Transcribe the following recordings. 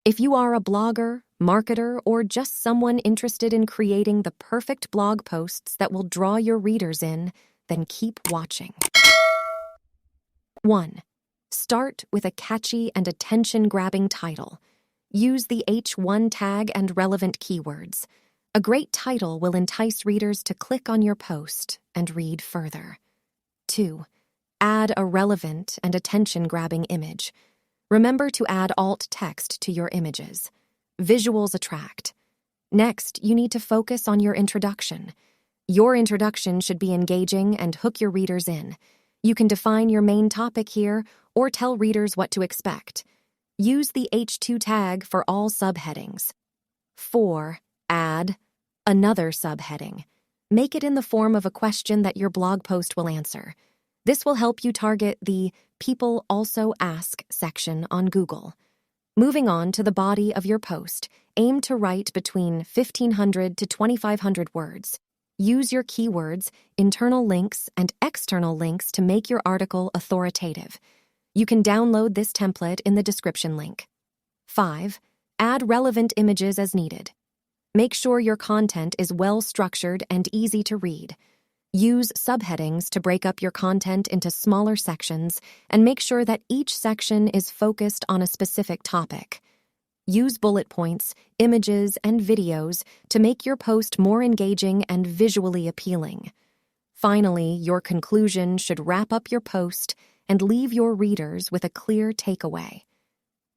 If you are a blogger, marketer, or just someone interested in creating the perfect blog posts that will draw your readers in, then keep watching. 1. Start with a catchy and attention-grabbing title. Use the H1 tag and relevant keywords. A great title will entice readers to click on your post and read further. 2. Add a relevant and attention-grabbing image. Remember to add alt text to your images. Visuals attract. Next, you need to focus on your introduction. Your introduction should be engaging and hook your readers in. You can define your main topic here or tell readers what to expect. Use the H2 tag for all subheadings. 4. Add another subheading. Make it in the form of a question that your blog post will answer. This will help you target the People Also Ask section on Google. Moving on to the body of your post, aim to write between 1,500 to 2,500 words. Use your keywords, internal links, and external links to make your article authoritative. You can download this template in the description link. 5. Add relevant images as needed. Make sure your content is well-structured and easy to read. Use subheadings to break up your content into smaller sections and make sure that each section is focused on a specific topic. Use bullet points, images, and videos to make your post more engaging and visually appealing. Finally, your conclusion should wrap up your post and leave your readers with a clear takeaway.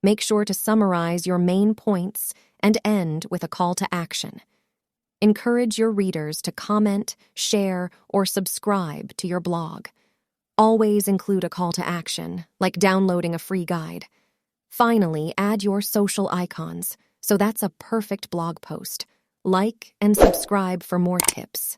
Make sure to summarize your main points and end with a call to action. Encourage your readers to comment, share, or subscribe to your blog. Always include a call to action, like downloading a free guide. Finally, add your social icons, so that's a perfect blog post. Like and subscribe for more tips.